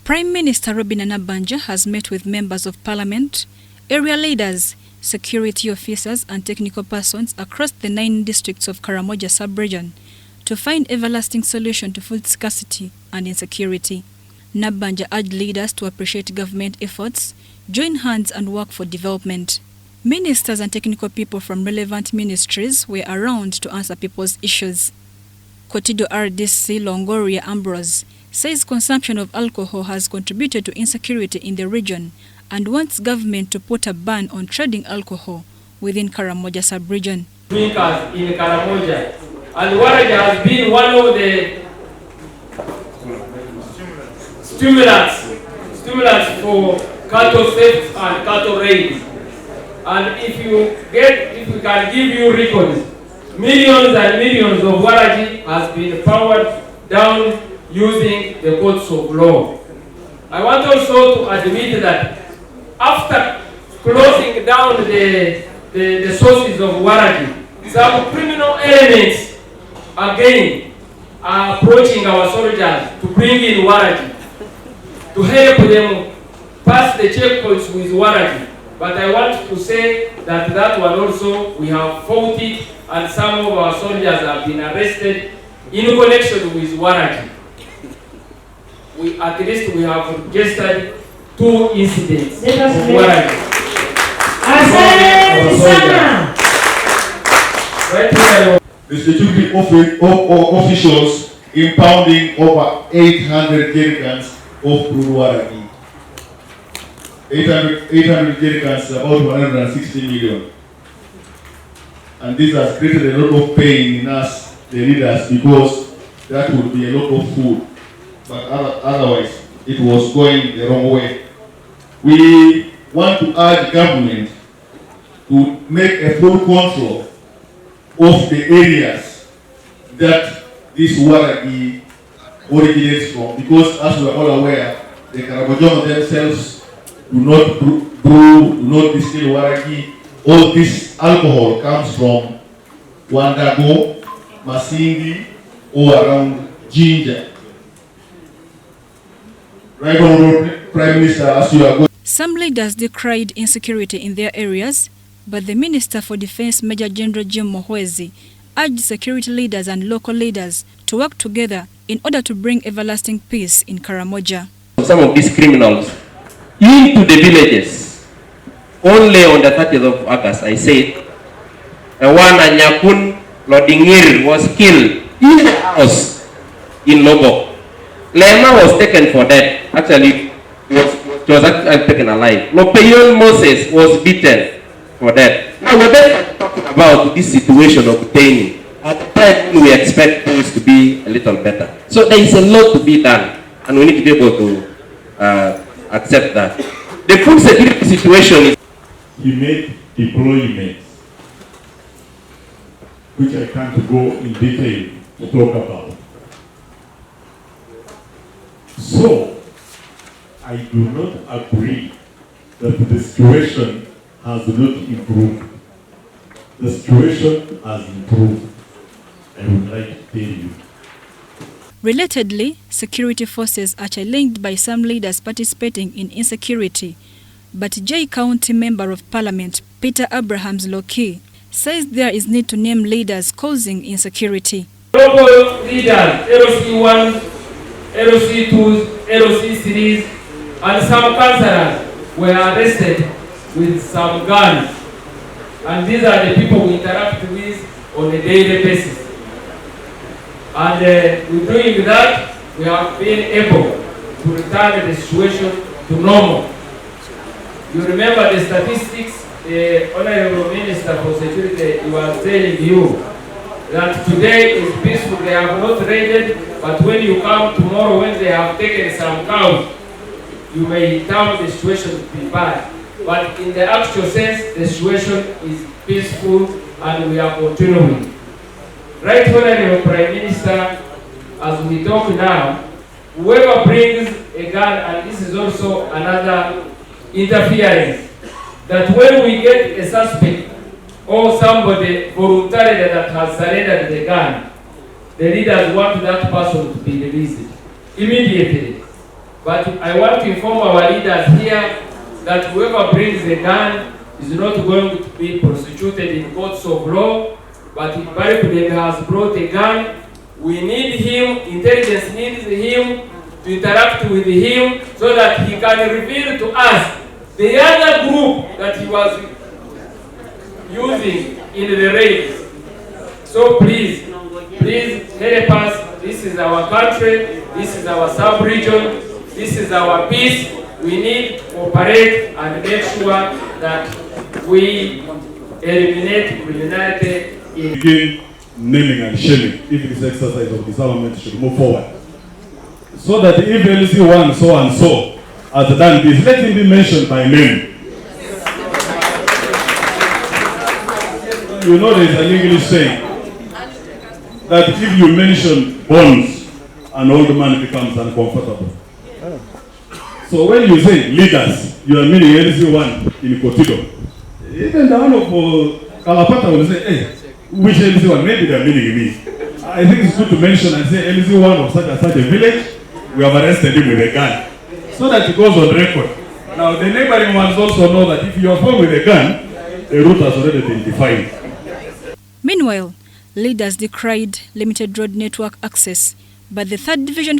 Prime Minister Robin Anabanja has met with members of parliament, area leaders, security officers and technical persons across the 9 districts of Karamoja sub-region to find everlasting solution to food scarcity and insecurity. Nabanja urged leaders to appreciate government efforts, join hands and work for development. Ministers and technical people from relevant ministries were around to answer people's issues. Kotido RDC Longoria Ambrose says consumption of alcohol has contributed to insecurity in the region and wants government to put a ban on trading alcohol within Karamoja sub-region. Drinkers in Karamoja, and Waraja has been one of the stimulants for cattle theft and cattle raids. And if we can give you records, millions and millions of Waraji has been powered down using the courts of law. I want also to admit that after closing down the sources of Waraji, some criminal elements again are approaching our soldiers to bring in Waraji, to help them pass the checkpoints with Waraji. But I want to say that one also we have fought it, and some of our soldiers have been arrested in connection with Waraji. At least we have registered 2 incidents of Waraji. The security officials impounding over 800 jerrycans of crude Waraji. 800 jerrycans is about 160 million. And this has created a lot of pain in us, the leaders, because that would be a lot of food. But otherwise, it was going the wrong way. We want to urge government to make a full control of the areas that this Waraji originates from, because as we are all aware, the Karimajong themselves do not distill Waraji. All this alcohol comes from Wandago, Masindi, or around Jinja. Right, Honorable Prime Minister, as you are going. Some leaders decried insecurity in their areas, but the Minister for Defense, Major General Jim Mohwezi, urged security leaders and local leaders to work together in order to bring everlasting peace in Karamoja. Some of these criminals into the villages. Only on the 30th of August, I said, one Anyakun Lodingir was killed in the house in Lobo. Lema was taken for dead. Actually, she was actually taken alive. Lopeyon Moses was beaten for dead. Now we're talking about this situation of obtaining. At the time, we expect things to be a little better. So there is a lot to be done, and we need to be able to accept that. The food security situation is... He made deployments, which I can't go in detail to talk about. So, I do not agree that the situation has not improved. The situation has improved, I would like to tell you. Relatedly, security forces are challenged by some leaders participating in insecurity, but J County Member of Parliament Peter Abrahams Loki says there is need to name leaders causing insecurity. Local leaders, LOC1, LOC2, LOC3s, and some councillors were arrested with some guns. And these are the people we interact with on a daily basis. And with doing that, we have been able to return the situation to normal. You remember the statistics, the Honorable Minister for Security was telling you that today is peaceful, they have not raided, but when you come tomorrow, when they have taken some cows, you may term the situation to be bad. But in the actual sense, the situation is peaceful and we are continuing. Right, Honorable Prime Minister, as we talk now, whoever brings a gun, and this is also another interference, that when we get a suspect or somebody voluntarily that has surrendered the gun, the leaders want that person to be released immediately. But I want to inform our leaders here that whoever brings a gun is not going to be prosecuted in courts of law. But if Barry has brought a gun, we need him, intelligence needs him to interact with him so that he can reveal to us the other group that he was using in the raids. So please help us. This is our country, this is our sub-region, this is our peace. We need to cooperate and make sure that we eliminate criminality in begin naming and shaming if this exercise of disarmament should move forward. So that if LC1 so and so has done this, let him be mentioned by name. You know there is an English saying that if you mention bones, an old man becomes uncomfortable. So when you say leaders, you are meaning LC1 in Kotido. Even the one of Kalapata will say, hey, which LC1? Maybe they are meaning me. I think it's good to mention and say LC1 of such and such a village, we have arrested him with a gun. So that it goes on record. Now the neighboring ones also know that if you are found with a gun, the route has already been defined. Meanwhile, leaders decried limited road network access, but the 3rd Division